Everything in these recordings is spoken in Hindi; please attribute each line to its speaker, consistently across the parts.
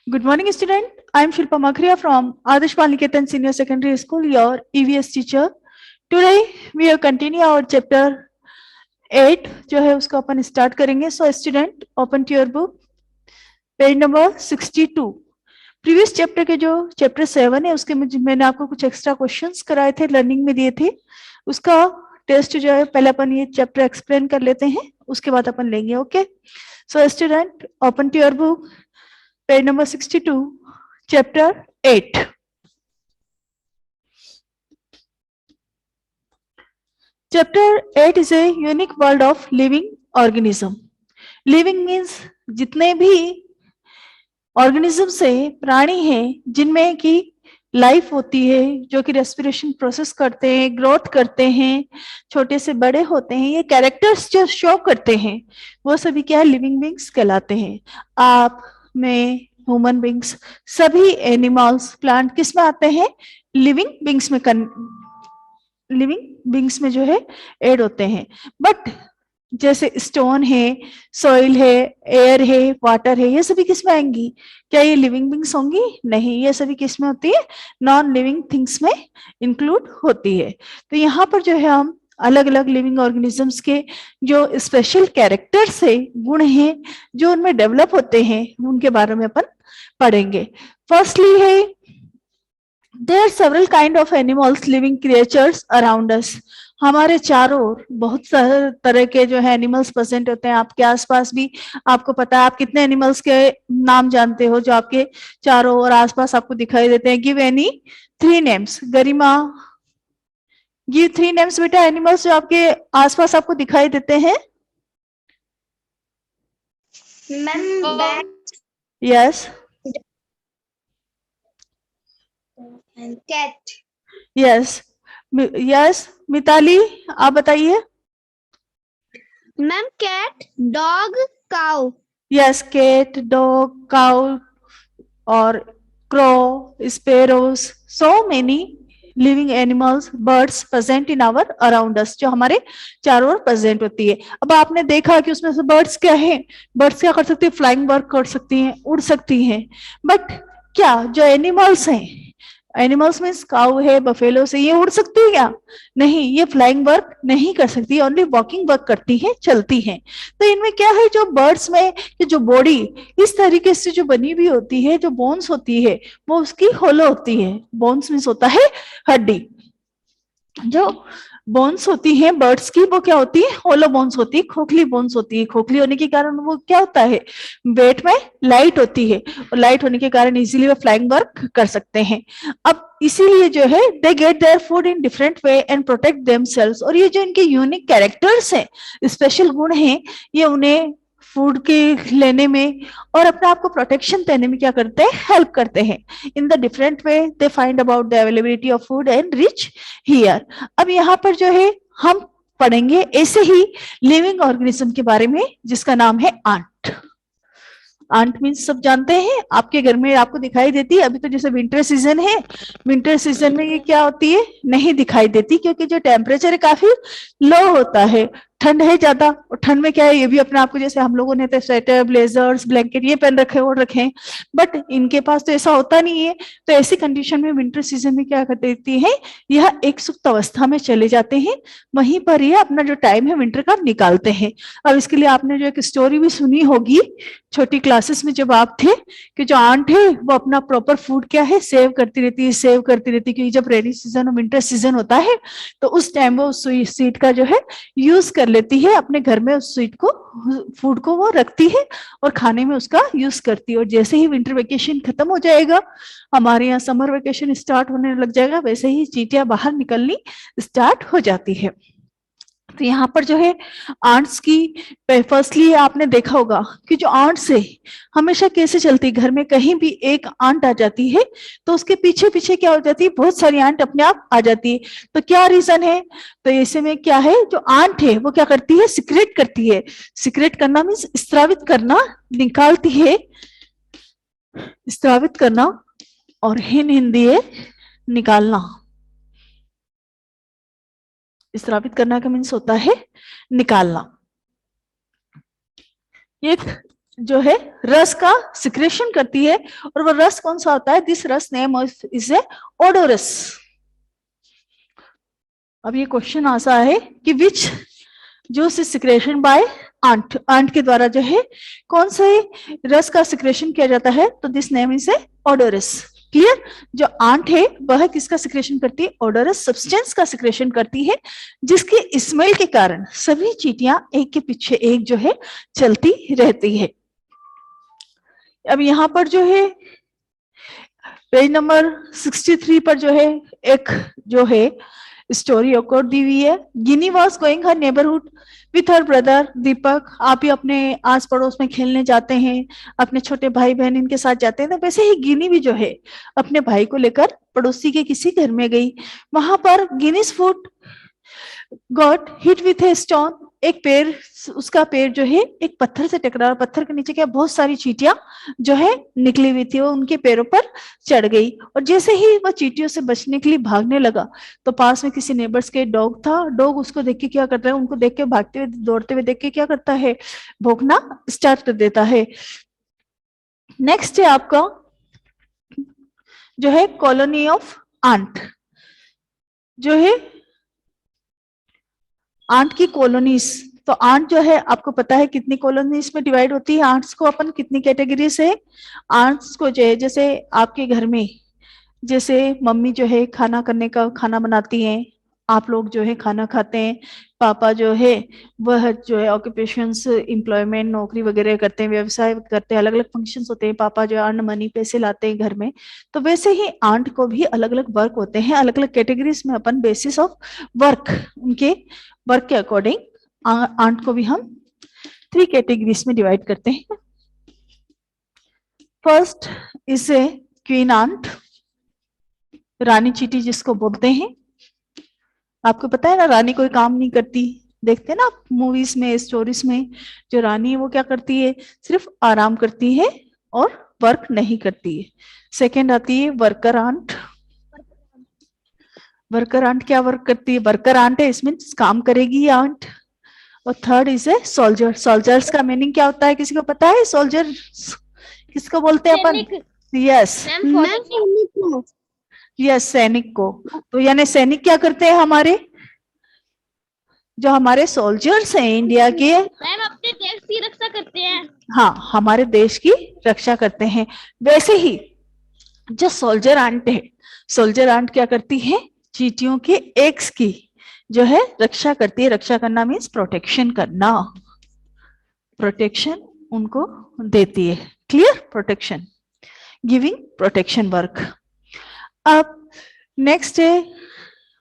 Speaker 1: Good morning, student. I am Shilpa Makhria from Adarsh Niketan Senior Secondary School, your EVS teacher. Today we will continue our chapter 8 जो है उसको अपन स्टार्ट करेंगे. So student, open to your book, page number 62. Previous chapter के जो चैप्टर 7 है उसके मैंने आपको कुछ एक्स्ट्रा क्वेश्चंस कराए थे, लर्निंग में दिए थे. उसका टेस्ट जो है पहले अपन ये चैप्टर एक्सप्लेन कर लेते हैं, उसके बाद अपन लेंगे. Okay. So student, open to your book, page number 62, chapter 8. Chapter 8 is a unique world of living organism. Living means जितने भी organisms है, प्राणी हैं जिनमें की लाइफ होती है, जो कि रेस्पिरेशन प्रोसेस करते हैं, ग्रोथ करते हैं, छोटे से बड़े होते हैं, ये कैरेक्टर्स जो शो करते हैं वो सभी क्या है, लिविंग बींग्स कहलाते हैं. आप, मैं, ह्यूमन बींग्स, सभी एनिमल्स, प्लांट किस में आते हैं, लिविंग बींग्स में, लिविंग बींग्स में जो है ऐड होते हैं. बट जैसे स्टोन है, सॉइल है, एयर है, वाटर है, ये सभी किस में आएंगी, क्या ये लिविंग बींग्स होंगी? नहीं, ये सभी किस में होती है, नॉन लिविंग थिंग्स में इंक्लूड होती है. तो यहाँ पर जो है हम अलग अलग लिविंग ऑर्गेनिजम्स के जो स्पेशल कैरेक्टर्स है, गुण हैं जो उनमें डेवलप होते हैं, उनके बारे में अपन पढ़ेंगे. फर्स्टली है, there are several kind of animals living creatures around us. हमारे चारों ओर बहुत सारे तरह के जो है एनिमल्स प्रेजेंट होते हैं. आपके आसपास भी आपको पता है, आप कितने एनिमल्स के नाम जानते हो जो आपके चारों ओर आसपास आपको दिखाई देते हैं? Give any 3 names. Garima, give 3 names बेटा, एनिमल्स जो आपके आसपास आपको दिखाई देते हैं. Yes,
Speaker 2: cat.
Speaker 1: Yes, yes. Mitali, आप बताइए.
Speaker 2: Ma'am cat, dog, cow.
Speaker 1: Yes, cat, dog, cow और crow, sparrows, so many living animals, birds present in our around us, जो हमारे चारों ओर प्रेजेंट होती है. अब आपने देखा कि उसमें से बर्ड्स क्या है, बर्ड्स क्या कर सकती है, फ्लाइंग वर्क कर सकती हैं, उड़ सकती हैं. बट क्या जो एनिमल्स हैं, एनिमल्स मीन्स काउ है, बफेलो से, ये उड़ सकती है क्या? नहीं, ये फ्लाइंग वर्क नहीं कर सकती, ओनली वॉकिंग वर्क करती है, चलती है. तो इनमें क्या है, जो बर्ड्स में जो बॉडी इस तरीके से जो बनी हुई होती है, जो बोन्स होती है वो उसकी होलो होती है. बोन्स मीन्स होता है हड्डी. जो बोन्स होती है बर्ड्स की वो क्या होती है, होलो बोन्स होती है, खोखली बोन्स होती है. खोखली होने के कारण वो क्या होता है, वेट में लाइट होती है, और लाइट होने के कारण इजीली वो फ्लाइंग वर्क कर सकते हैं. अब इसीलिए जो है they get their food in different way and protect themselves. और ये जो इनके यूनिक कैरेक्टर्स हैं, स्पेशल गुण हैं, ये उन्हें फूड के लेने में और अपने आप को प्रोटेक्शन देने में क्या करते हैं, हेल्प करते हैं. In the different way they find about the availability of food and rich here. अब यहाँ पर जो है हम पढ़ेंगे ऐसे ही लिविंग ऑर्गेनिज्म के बारे में जिसका नाम है आंट. आंट मीन्स सब जानते हैं, आपके घर में आपको दिखाई देती है. अभी तो जैसे विंटर सीजन है, विंटर सीजन में ये क्या होती है, नहीं दिखाई देती, क्योंकि जो टेम्परेचर है काफी लो होता है, ठंड है ज्यादा. और ठंड में क्या है, ये भी अपने आप को, जैसे हम लोगों ने तो स्वेटर, ब्लेजर्स, ब्लैंकेट ये पहन रखे ओढ़ रखे हैं, बट इनके पास तो ऐसा होता नहीं है. तो ऐसी कंडीशन में विंटर सीजन में क्या कर देती है, यह एक सुप्त अवस्था में चले जाते हैं, वहीं पर ये अपना जो टाइम है विंटर का निकालते हैं. अब इसके लिए आपने जो एक स्टोरी भी सुनी होगी छोटी क्लासेस में जब आप थे, कि जो आंट है वो अपना प्रॉपर फूड क्या है सेव करती रहती है, सेव करती रहती है, क्योंकि जब रेनी सीजन और विंटर सीजन होता है तो उस टाइम वो उस सीड का जो है यूज कर लेती है अपने घर में, उस स्वीट को, फूड को वो रखती है और खाने में उसका यूज करती है. और जैसे ही विंटर वेकेशन खत्म हो जाएगा, हमारे यहाँ समर वेकेशन स्टार्ट होने लग जाएगा, वैसे ही चींटियां बाहर निकलनी स्टार्ट हो जाती है. तो यहाँ पर जो है आंट्स की, फर्स्टली आपने देखा होगा कि जो आंट्स है हमेशा कैसे चलती है, घर में कहीं भी एक आंट आ जाती है तो उसके पीछे पीछे क्या हो जाती है, बहुत सारी आंट अपने आप आ जाती है. तो क्या रीजन है, तो ऐसे में क्या है, जो आंट है वो क्या करती है, सिक्रेट करती है. सिक्रेट करना मीन्स स्त्रावित करना, निकालती है, स्त्रावित करना, और हिंदी है निकालना. स्त्रावित करना का मीन्स होता है निकालना. ये जो है रस का सिक्रेशन करती है, और वो रस कौन सा होता है? दिस रस नेम इज ए ओडोरस। अब ये क्वेश्चन आता है कि which juice is secretion by ant, ant के द्वारा जो है कौन से रस का सिक्रेशन किया जाता है? तो this name is a odorous. Clear? जो आंट है वह किसका सिक्रेशन करती है? ओडोरस सब्सटेंस का सिक्रेशन करती है, जिसके स्मेल के कारण सभी चींटियां एक के पीछे एक जो है चलती रहती है। अब यहाँ पर जो है पेज नंबर 63 पर जो है एक जो है स्टोरी ओकर दी हुई है। Gini was going her neighbourhood with her brother Deepak. आप ही अपने आस पड़ोस में खेलने जाते हैं, अपने छोटे भाई बहन इनके साथ जाते हैं, तो वैसे ही गिनी भी जो है अपने भाई को लेकर पड़ोसी के किसी घर में गई। वहां पर Guinness foot got hit with a stone. एक पैर, उसका पैर जो है एक पत्थर से टकरा, पत्थर के नीचे क्या बहुत सारी चींटियां जो है निकली हुई थी, वो उनके पैरों पर चढ़ गई। और जैसे ही वह चींटियों से बचने के लिए भागने लगा, तो पास में किसी नेबर्स के डॉग था। डॉग उसको देख के क्या करता है? उनको देख के भागते हुए दौड़ते हुए देख के क्या करता है? भौंकना स्टार्ट कर देता है। नेक्स्ट है आपका जो है कॉलोनी ऑफ आंट। जो है आंट की कॉलोनीज। तो आंट जो है आपको पता है कितनी कॉलोनीज में डिवाइड होती है? आंट्स को अपन कितनी कैटेगरी से? आंट्स को जो है जैसे आपके घर में जैसे मम्मी जो है खाना करने का खाना बनाती हैं, आप लोग जो है खाना खाते हैं, पापा जो है वह जो है ऑक्यूपेशंस एम्प्लॉयमेंट नौकरी वगैरह करते हैं, व्यवसाय करते हैं, अलग अलग फंक्शंस होते हैं, पापा जो है अर्न मनी पैसे लाते हैं घर में। तो वैसे ही आंट को भी अलग अलग वर्क होते हैं, अलग अलग कैटेगरीज में अपन बेसिस ऑफ वर्क, उनके वर्क के अकॉर्डिंग आंट को भी हम 3 कैटेगरीज में डिवाइड करते हैं। First is a queen ant, रानी चींटी जिसको बोलते हैं। आपको पता है ना, रानी कोई काम नहीं करती। देखते हैं ना आप मूवीज में, स्टोरीज में, जो रानी है वो क्या करती है? सिर्फ आराम करती है और वर्क नहीं करती है। सेकंड आती है वर्कर आंट। वर्कर आंट क्या वर्क करती है? वर्कर आंट है, इसमें काम करेगी आंट। और third is a soldier. Soldiers का मीनिंग क्या होता है? किसी को पता है? सोल्जर किसको बोलते हैं अपन? यस, यस, सैनिक को। तो यानी सैनिक क्या करते हैं हमारे? जो हमारे सोल्जर्स हैं इंडिया के,
Speaker 2: मैम अपने देश की रक्षा करते हैं।
Speaker 1: हाँ, हमारे देश की रक्षा करते हैं। वैसे ही जो सोल्जर आंट है, सोल्जर आंट क्या करती है? चींटियों के एग्स की जो है रक्षा करती है। रक्षा करना मीन्स प्रोटेक्शन करना, प्रोटेक्शन उनको देती है। Clear? Protection, giving protection work. अब नेक्स्ट है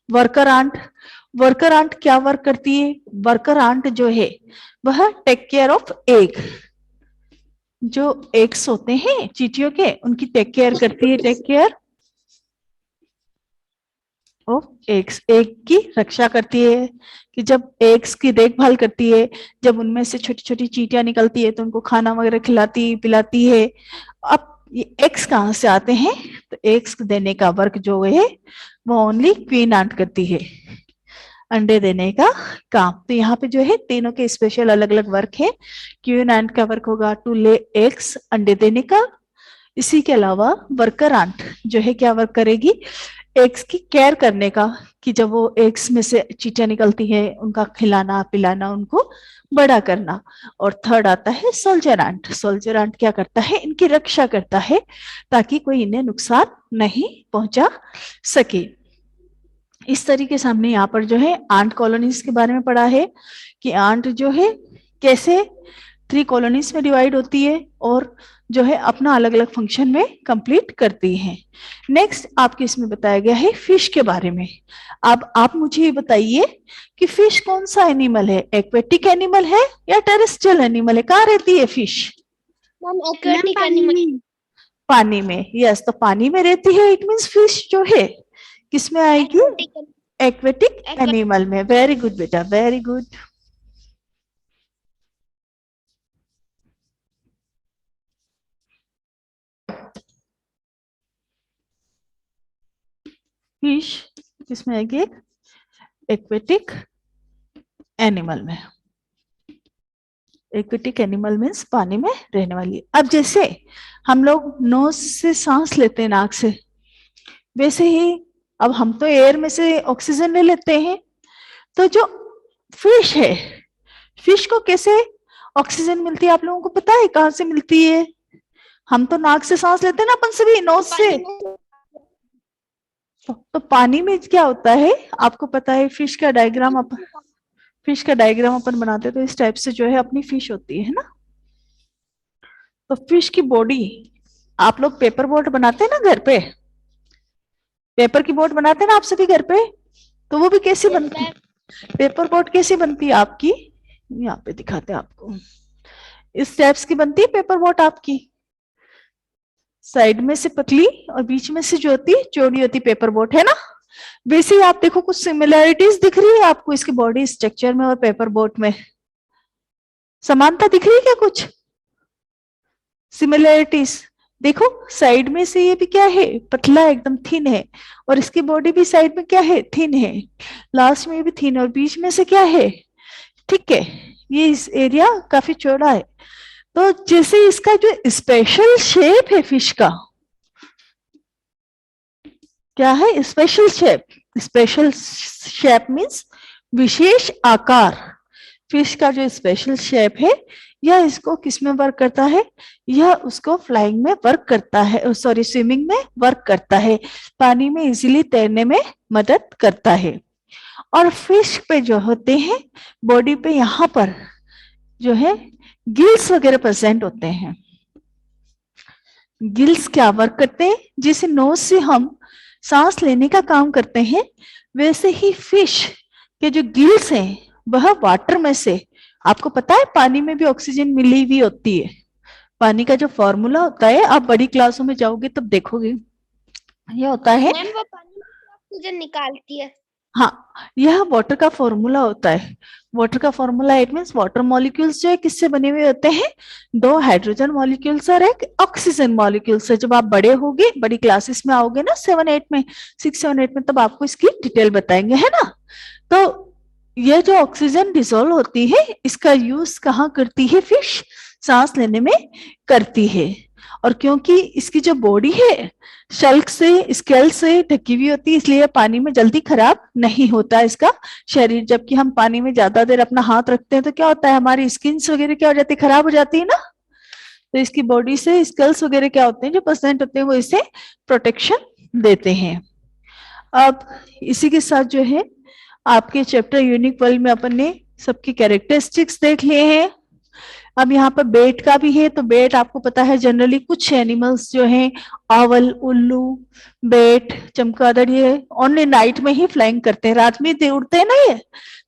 Speaker 1: वर्कर आंट। वर्कर आंट क्या वर्क करती है? वर्कर आंट जो है वह टेक केयर ऑफ एग। जो एग्स होते हैं चींटियों के, उनकी टेक केयर करती है, take care of eggs, egg की रक्षा करती है। कि जब एग्स की देखभाल करती है, जब उनमें से छोटी छोटी चींटियां निकलती है तो उनको खाना वगैरह खिलाती पिलाती है। अब ये एग्स कहाँ से आते हैं? तो एग्स देने का वर्क जो है वो ओनली क्वीन आंट करती है, अंडे देने का काम। तो यहाँ पे जो है तीनों के स्पेशल अलग अलग वर्क है। क्वीन आंट का वर्क होगा टू ले एग्स, अंडे देने का। इसी के अलावा वर्कर आंट जो है क्या वर्क करेगी? एग्स की केयर करने का, कि जब वो एग्स में से चींटियां निकलती है उनका खिलाना पिलाना, उनको बड़ा करना। और थर्ड आता है सोल्जर आंट। सोल्जर आंट क्या करता है? इनकी रक्षा करता है ताकि कोई इन्हें नुकसान नहीं पहुंचा सके। इस तरीके से हमने यहाँ पर जो है आंट कॉलोनीज के बारे में पढ़ा है कि आंट जो है कैसे 3 कॉलोनीज में डिवाइड होती है और जो है अपना अलग अलग फंक्शन में कंप्लीट करती है। नेक्स्ट आपके इसमें बताया गया है फिश के बारे में। अब आप मुझे ये बताइए कि फिश कौन सा एनिमल है? एक्वेटिक एनिमल है या टेरेस्ट्रियल एनिमल है? कहाँ रहती है फिश?
Speaker 2: Aquatic animal.
Speaker 1: पानी में। यस, तो पानी में रहती है, इट मीन्स फिश जो है किसमें आएगी? एक्वेटिक एनिमल में। वेरी गुड बेटा, वेरी गुड। फिश किसमें आएगी? एक्वेटिक एनिमल में। एक्वेटिक एनिमल मीन्स पानी में रहने वाली। अब जैसे हम लोग नोज से सांस लेते हैं नाक से, वैसे ही अब हम तो एयर में से ऑक्सीजन ले लेते हैं, तो जो फिश है, फिश को कैसे ऑक्सीजन मिलती है आप लोगों को पता है कहां से मिलती है? हम तो नाक से सांस लेते हैं ना अपन सभी, नोज से। तो पानी में क्या होता है आपको पता है? फिश का डायग्राम अपन बनाते हैं तो इस टाइप से जो है अपनी फिश होती है ना। तो फिश की बॉडी, आप लोग पेपर बोट बनाते हैं ना घर पे, पेपर की बोट बनाते हैं ना आप सभी घर पे, तो वो भी कैसी बनती है? पेपर बोट कैसी बनती है आपकी? यहाँ पे दिखाते हैं आपको, इस टाइप्स की बनती है पेपर बोट आपकी, साइड में से पतली और बीच में से जो होती है चौड़ी होती पेपर बोट, है ना। वैसे ही आप देखो कुछ सिमिलैरिटीज दिख रही है आपको इसके बॉडी स्ट्रक्चर में और पेपर बोट में, समानता दिख रही है क्या कुछ सिमिलैरिटीज? देखो साइड में से ये भी क्या है, पतला एकदम थिन है, और इसकी बॉडी भी साइड में क्या है, थिन है, लास्ट में भी थिन, और बीच में से क्या है, ठीक है, ये इस एरिया काफी चौड़ा है। तो जैसे इसका जो स्पेशल शेप है फिश का, क्या है special shape? Special shape means विशेष आकार। फिश का जो स्पेशल शेप है यह इसको किस में वर्क करता है? यह उसको फ्लाइंग में वर्क करता है, सॉरी स्विमिंग में वर्क करता है, पानी में इजीली तैरने में मदद करता है। और फिश पे जो होते हैं बॉडी पे यहाँ पर जो है गिल्स वगैरह प्रेजेंट होते हैं। गिल्स क्या वर्क करते हैं? जैसे नोज से हम सांस लेने का काम करते हैं, वैसे ही फिश के जो गिल्स हैं वह वाटर में से, आपको पता है पानी में भी ऑक्सीजन मिली हुई होती है। पानी का जो फॉर्मूला होता है आप बड़ी क्लासों में जाओगे तब देखोगे, यह होता है,
Speaker 2: मैम वो पानी में ऑक्सीजन निकालती है।
Speaker 1: हाँ, यह वाटर का फॉर्मूला होता है। वाटर का formula it means water molecules जो है किससे बने हुए होते हैं? दो हाइड्रोजन मॉलिक्यूल्स और एक ऑक्सीजन मॉलिक्यूल से। जब आप बड़े होगे, बड़ी क्लासेस में आओगे ना 7-8 में, 6-7-8 में, तब आपको इसकी डिटेल बताएंगे, है ना। तो यह जो ऑक्सीजन डिसॉल्व होती है इसका यूज कहाँ करती है फिश? सांस लेने में करती है। और क्योंकि इसकी जो बॉडी है शल्क से, स्केल से ढकी हुई होती है, इसलिए पानी में जल्दी खराब नहीं होता है इसका शरीर। जबकि हम पानी में ज्यादा देर अपना हाथ रखते हैं तो क्या होता है, हमारी स्किन वगैरह क्या हो जाती है, खराब हो जाती है ना। तो इसकी बॉडी से स्केल्स वगैरह क्या होते हैं जो प्रेजेंट होते हैं वो इसे प्रोटेक्शन देते हैं। अब इसी के साथ जो है आपके चैप्टर यूनिक वर्ल्ड में अपन ने सबकी कैरेक्टरिस्टिक्स देख लिए हैं। अब यहाँ पर बेट का भी है, तो बेट आपको पता है जनरली कुछ एनिमल्स जो हैं, आवल, उल्लू, बेट, चमगादड़, ये ओनली नाइट में ही फ्लाइंग करते हैं, रात में उड़ते हैं ना ये।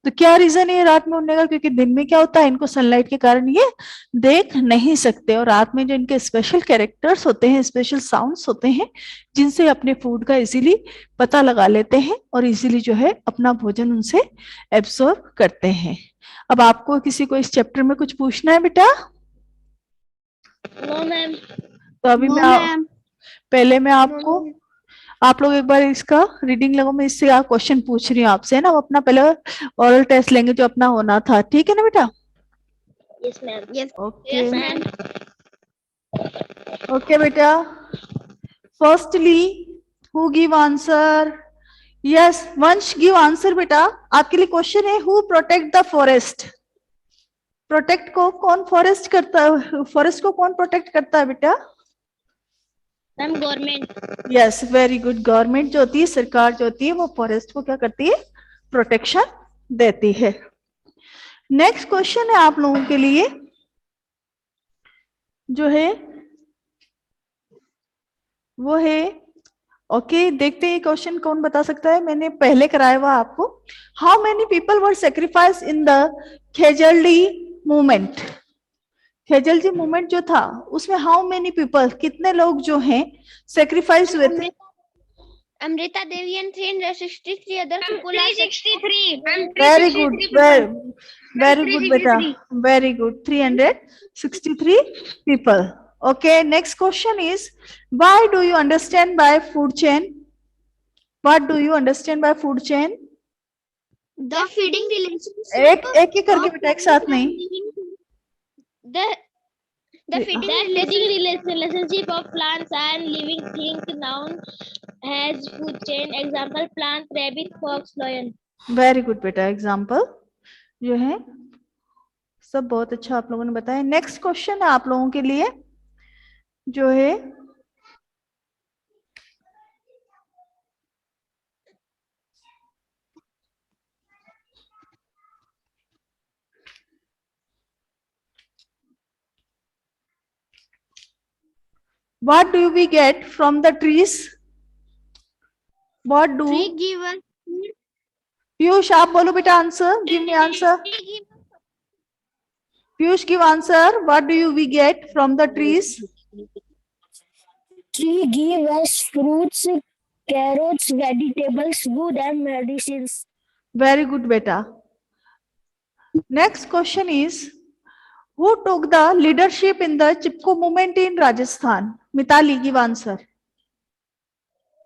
Speaker 1: तो क्या रीजन है रात में उड़ने का? क्योंकि दिन में क्या होता है, इनको सनलाइट के कारण ये देख नहीं सकते, और रात में जो इनके स्पेशल कैरेक्टर्स होते हैं, स्पेशल साउंड्स होते हैं, जिनसे अपने फूड का इजीली पता लगा लेते हैं और इजीली जो है अपना भोजन उनसे एब्सॉर्ब करते हैं। अब आपको किसी को इस चैप्टर में कुछ पूछना है बेटा?
Speaker 2: No ma'am.
Speaker 1: तो अभी पहले मैं आपको, आप लोग एक बार इसका रीडिंग लगो, मैं इससे क्वेश्चन पूछ रही हूँ आपसे, है ना। वो अपना पहले ओरल टेस्ट लेंगे जो अपना होना था, ठीक है ना बेटा?
Speaker 2: Yes ma'am. Yes
Speaker 1: okay
Speaker 2: ma'am.
Speaker 1: Okay बेटा। Firstly who give answer? Yes, Vansh give answer बेटा। आपके लिए क्वेश्चन है, who protect the forest? Protect को कौन फॉरेस्ट करता है, फॉरेस्ट को कौन प्रोटेक्ट करता है बेटा?
Speaker 2: Ma'am government.
Speaker 1: Yes, very good. Government जो होती है, सरकार जो होती है, वो फॉरेस्ट को क्या करती है? प्रोटेक्शन देती है। नेक्स्ट क्वेश्चन है आप लोगों के लिए जो है वो है, ओके देखते हैं क्वेश्चन कौन बता सकता है। मैंने पहले कराया हुआ आपको। How many people were sacrifice in the Khejarli movement? Khejarli movement जो था उसमें हाउ मेनी पीपल, कितने लोग जो हैं सेक्रीफाइस हुए थे?
Speaker 2: Amrita Devi and 363 other people are 63।
Speaker 1: Very good, very good बेटा, very good. 363 people. Okay, next question is, why do you understand by food chain? What do you understand by food chain?
Speaker 2: The feeding relationship।
Speaker 1: एक एक करके बेटा, एक साथ नहीं।
Speaker 2: The fitting relationship of plants and living things known as food chain. Example: plant, rabbit, fox, lion.
Speaker 1: Very good बेटा, एग्जाम्पल जो है सब बहुत अच्छा आप लोगों ने बताया। नेक्स्ट क्वेश्चन है आप लोगों के लिए जो है what do we get from the trees? What do
Speaker 2: Tree give us food.
Speaker 1: Piyush आप बोलो बेटा answer, give me answer. Piyush give answer, what do we get from the trees?
Speaker 3: Tree give us fruits, carrots, vegetables, wood and medicines.
Speaker 1: Very good beta. Next question is, who took the leadership in the Chipko movement in Rajasthan? Mitali, give answer.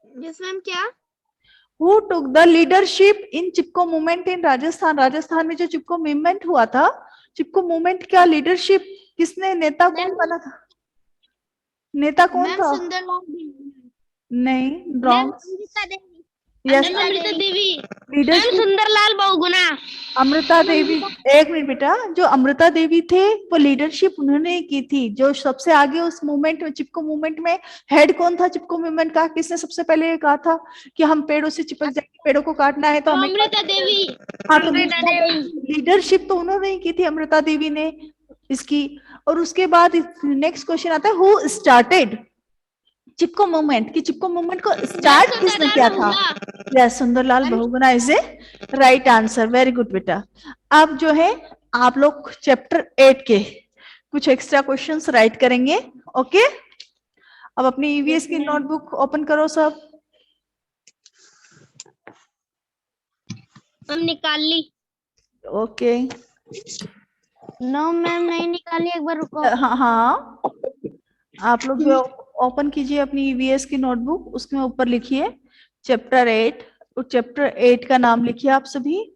Speaker 2: Yes ma'am, क्या?
Speaker 1: Who took the leadership in Chipko movement in Rajasthan? Rajasthan में जो चिपको मूवमेंट हुआ था, चिपको मूवमेंट का लीडरशिप किसने, नेता कौन बना था? नेता कौन था? नहीं, wrong. Yes,
Speaker 2: Amrita Devi.
Speaker 1: Leadership
Speaker 2: Sundarlal Bahuguna.
Speaker 1: Amrita Devi. एक मिनट बेटा, जो अमृता देवी थे वो लीडरशिप उन्होंने की थी। जो सबसे आगे उस मूवमेंट में, चिपको मूवमेंट में हेड कौन था चिपको मूवमेंट का? किसने सबसे पहले ये कहा था कि हम पेड़ों से चिपक जाएंगे, पेड़ों को काटना है तो हमें
Speaker 2: अमृता देवी।
Speaker 1: हाँ, तो लीडरशिप तो उन्होंने ही की थी, अमृता देवी ने इसकी। और उसके बाद नेक्स्ट क्वेश्चन आता है, हु स्टार्टेड चिपको मूवमेंट? कि चिपको मूवमेंट को स्टार्ट किसने किया था? Yes, Sundarlal Bahuguna is a right answer. Very good बेटा। अब जो है आप लोग चैप्टर 8 के कुछ एक्स्ट्रा क्वेश्चंस राइट करेंगे। ओके, अब अपनी ईवीएस की नोटबुक ओपन करो सब।
Speaker 2: हम निकाल ली।
Speaker 1: ओके,
Speaker 2: नो मैम नहीं निकाली, एक बार रुको।
Speaker 1: हाँ हाँ, आप लोग जो ओपन कीजिए अपनी ईवीएस की नोटबुक, उसमें ऊपर लिखिए चैप्टर 8। और चैप्टर 8 का नाम लिखिए आप सभी।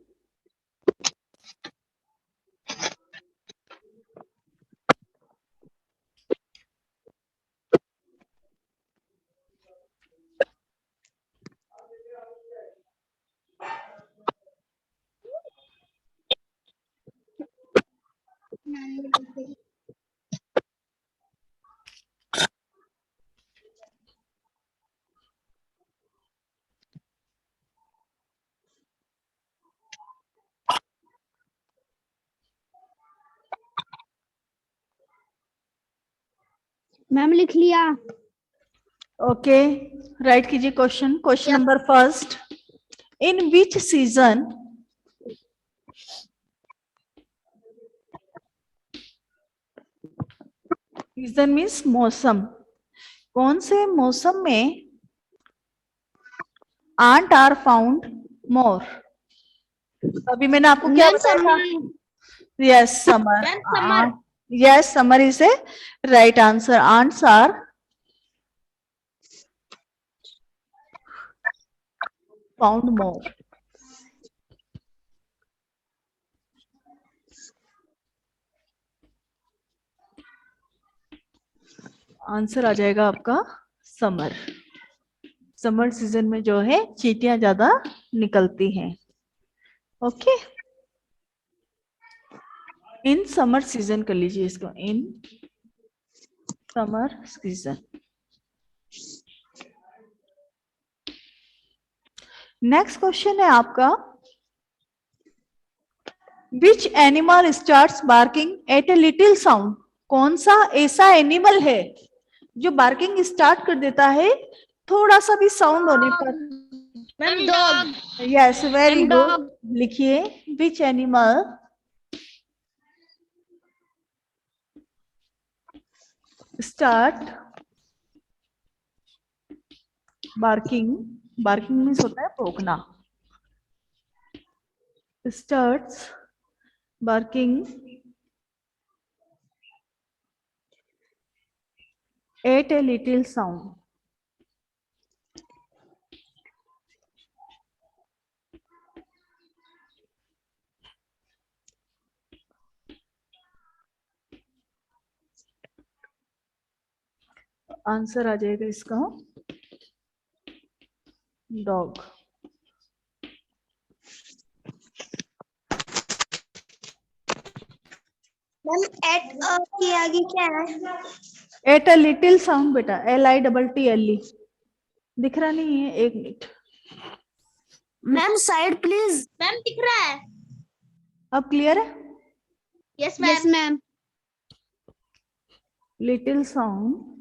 Speaker 2: मैम लिख लिया।
Speaker 1: ओके, राइट कीजिए क्वेश्चन। क्वेश्चन नंबर फर्स्ट, इन विच सीजन सीजन मीन्स मौसम, कौन से मौसम में आंट आर फाउंड मोर? अभी मैंने आपको क्या बताया था? Yes, Samar. Yes, Samar is a right answer. Ants are found more. Answer आ जाएगा आपका समर। समर सीजन में जो है चींटियां ज्यादा निकलती हैं। ओके, इन समर सीजन कर लीजिए इसको, in summer season. Next question है आपका, which animal starts barking at a little sound? कौन सा ऐसा एनिमल है जो बार्किंग स्टार्ट कर देता है थोड़ा सा भी साउंड होने पर?
Speaker 2: Ma'am dog.
Speaker 1: Yes, very good. लिखिए, which animal start barking, barking means होता है भौंकना, starts barking at a little sound. Answer आ जाएगा इसका डॉग।
Speaker 3: मैम एट के आगे क्या है?
Speaker 1: एट अ लिटिल साउंड बेटा, LITTLE। दिख रहा नहीं है, एक minute.
Speaker 3: Ma'am side please.
Speaker 2: Ma'am दिख रहा है।
Speaker 1: अब क्लियर है?
Speaker 2: Yes
Speaker 3: yes
Speaker 2: ma'am.
Speaker 3: Ma'am.
Speaker 1: Little sound.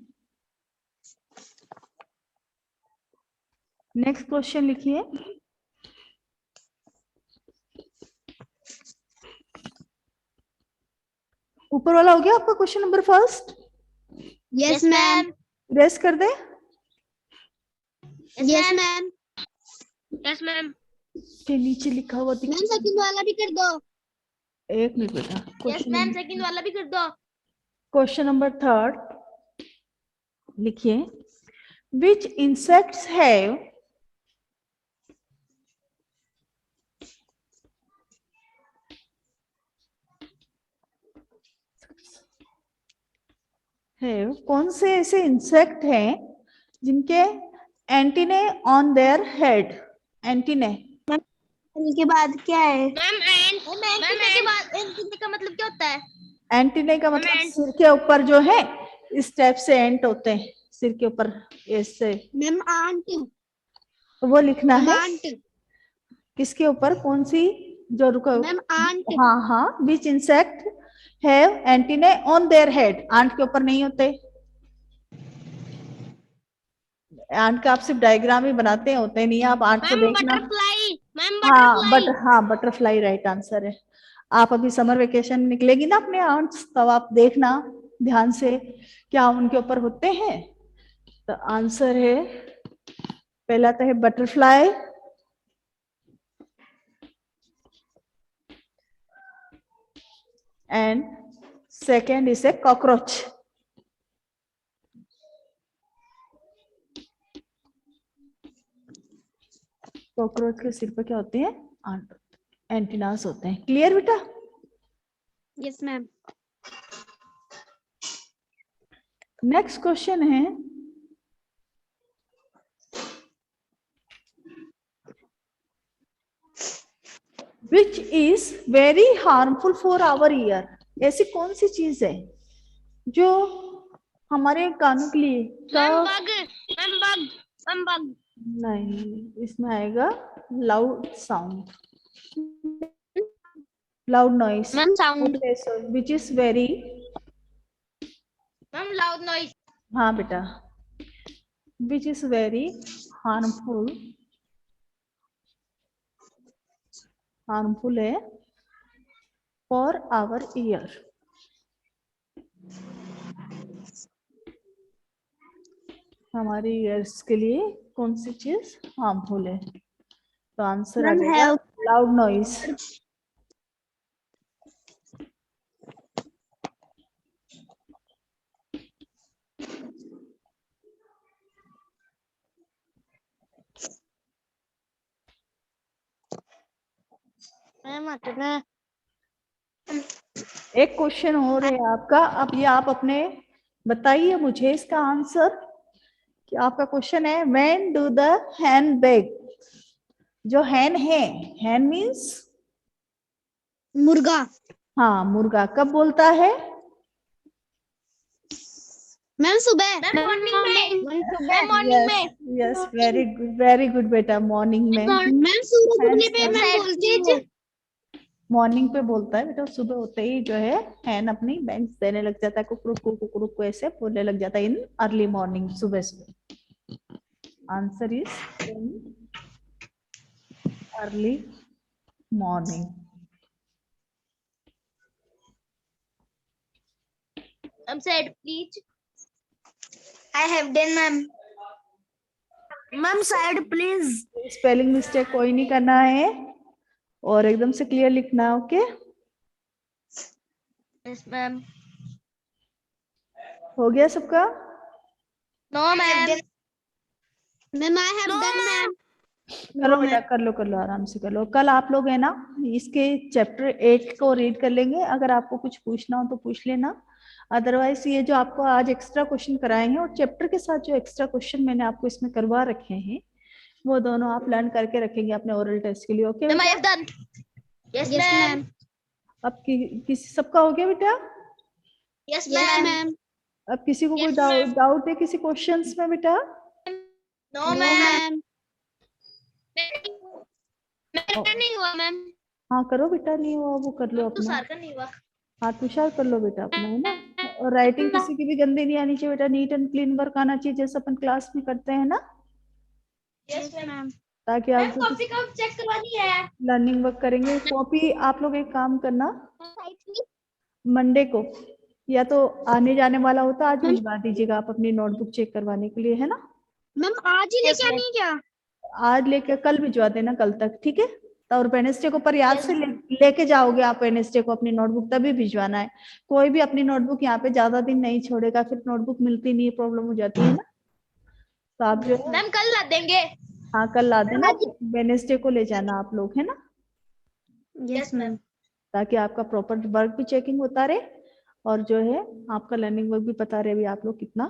Speaker 1: Next question लिखिए। ऊपर वाला हो गया आपका question number first?
Speaker 3: Yes ma'am.
Speaker 1: Race कर दे।
Speaker 3: Yes ma'am.
Speaker 2: Yes ma'am.
Speaker 1: के नीचे लिखा हुआ दिख।
Speaker 3: मैम सेकंड वाला भी कर दो।
Speaker 1: एक मिनट बेटा।
Speaker 2: यस मैम, सेकंड वाला भी कर दो।
Speaker 1: क्वेश्चन नंबर थर्ड लिखिए। विच इंसेक्ट्स हैव कौन से ऐसे इंसेक्ट हैं जिनके antennae on their head? Antennae
Speaker 3: के बाद क्या है?
Speaker 2: मैम एंटीने के बाद एंटीने का मतलब क्या होता है?
Speaker 1: एंटीने का मतलब सिर के ऊपर जो है इस टाइप से एंट होते हैं सिर के ऊपर ऐसे।
Speaker 3: Ma'am ant.
Speaker 1: तो वो लिखना है
Speaker 3: आंट।
Speaker 1: किसके ऊपर, कौन सी जो रुका।
Speaker 3: Ma'am ant.
Speaker 1: हाँ हाँ, which insect have antennae on their head. Ant के ऊपर नहीं होते। आंट का आप सिर्फ डायग्राम ही बनाते हैं, होते नहीं। आप आंट को देखना।
Speaker 2: बटरफ्लाई। मैम
Speaker 1: हाँ बटरफ्लाई राइट आंसर है। आप अभी समर वेकेशन निकलेगी ना अपने आंट्स, तब आप देखना ध्यान से क्या उनके ऊपर होते हैं। तो आंसर है पहला तो है butterfly, and second is a cockroach. Cockroach के सिर पर क्या होते हैं? एंटीनास होते हैं। क्लियर बेटा?
Speaker 3: Yes ma'am.
Speaker 1: नेक्स्ट क्वेश्चन है which is very harmful for our ear. ऐसी कौन सी चीज है जो हमारे कानों के लिए
Speaker 2: बग।
Speaker 1: नहीं, इसमें आएगा loud sound, loud noise.
Speaker 2: Ma'am sound.
Speaker 1: Which is very.
Speaker 2: Ma'am loud noise.
Speaker 1: हाँ बेटा, विच इज वेरी हार्मफुल, हार्मफुल है फॉर आवर ईयर। हमारे ईयर्स के लिए कौन सी चीज हार्मफुल है? तो आंसर आ जाएगा लाउड नॉइस। एक क्वेश्चन और है आपका। अब ये आप अपने बताइए मुझे इसका आंसर कि आपका क्वेश्चन है when do the hen beg. जो हैन है, हैन मीन्स
Speaker 3: मुर्गा।
Speaker 1: हाँ मुर्गा, कब बोलता है?
Speaker 3: मैम सुबह।
Speaker 2: मॉर्निंग में।
Speaker 1: यस वेरी गुड बेटा, मॉर्निंग में।
Speaker 3: मैम सूरज उगने पे मैं बोलती हूँ।
Speaker 1: मॉर्निंग पे बोलता है बेटा। सुबह होते ही जो है हैन अपनी बैंग्स देने लग जाता है, कुकरुक को ऐसे बोलने लग जाता है इन अर्ली मॉर्निंग, सुबह सुबह। Answer is in early morning.
Speaker 2: said please.
Speaker 3: I have done ma'am. Ma'am side please.
Speaker 1: Spelling mistake कोई नहीं करना है और एकदम से क्लियर लिखना है। Okay
Speaker 2: yes ma'am.
Speaker 1: हो गया सबका?
Speaker 2: No ma'am.
Speaker 3: Ma'am I have done ma'am.
Speaker 1: करो बेटा, कर लो आराम से कर लो। कल आप लोग है ना इसके चैप्टर 8 को रीड कर लेंगे। अगर आपको कुछ पूछना हो तो पूछ लेना। अदरवाइज ये जो आपको आज एक्स्ट्रा क्वेश्चन कराए हैं और चैप्टर के साथ जो एक्स्ट्रा क्वेश्चन मैंने आपको इसमें करवा रखे हैं वो दोनों आप लर्न करके रखेंगे अपने ओरल टेस्ट के लिए। ओके
Speaker 2: Ma'am, I
Speaker 1: बेटा?
Speaker 2: have done. Yes, ma'am.
Speaker 1: अब किसी सबका हो गया बेटा?
Speaker 2: Yes, ma'am.
Speaker 1: अब किसी को कोई
Speaker 2: Yes, ma'am.
Speaker 1: डाउट है किसी क्वेश्चंस में बेटा?
Speaker 2: No, ma'am. नहीं हुआ मैम।
Speaker 1: हाँ करो बेटा, नहीं हुआ वो कर लो अपना।
Speaker 2: तुषार का नहीं हुआ।
Speaker 1: हाँ तुषार कर लो बेटा अपना, है ना। और राइटिंग किसी की भी गंदी नहीं आनी चाहिए बेटा, नीट एंड क्लीन वर्क आना चाहिए जैसे अपन क्लास में करते हैं ना,
Speaker 2: Yes, ma'am.
Speaker 1: ताकि आप
Speaker 2: कॉपी कब चेक करवानी है?
Speaker 1: लर्निंग वर्क करेंगे। कॉपी आप लोग एक काम करना, मंडे को या तो आने जाने वाला होता आज भिजवा दीजिएगा आप अपनी नोटबुक चेक करवाने के लिए, है ना।
Speaker 2: मैम आज ही लेके आनी क्या?
Speaker 1: आज लेके कल भिजवा देना कल तक, ठीक है। और वेडनेसडे को पर याद से लेके जाओगे आप वेडनेसडे को अपनी नोटबुक, तभी भिजवाना है। कोई भी अपनी नोटबुक यहाँ पे ज्यादा दिन नहीं छोड़ेगा, फिर नोटबुक मिलती नहीं, प्रॉब्लम हो जाती है ना। तो आप जो
Speaker 2: मैम कल ला देंगे।
Speaker 1: हाँ कल ला देना, वेडनेसडे को ले जाना आप लोग, है ना,
Speaker 2: यस मैम।
Speaker 1: ताकि आपका प्रॉपर वर्क भी चेकिंग होता रहे और जो है आपका लर्निंग वर्क भी पता रहे भी आप लोग कितना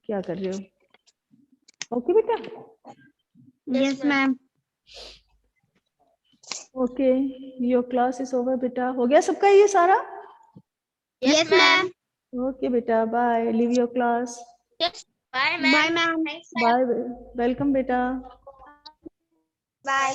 Speaker 1: क्या कर रहे हो। ओके बेटा?
Speaker 2: Yes ma'am.
Speaker 1: Okay, your class is over बेटा। हो गया सबका ये सारा?
Speaker 2: Yes ma'am.
Speaker 1: ओके बेटा, bye, leave your class.
Speaker 2: Bye ma'am.
Speaker 1: Bye, welcome बेटा।
Speaker 2: बाय।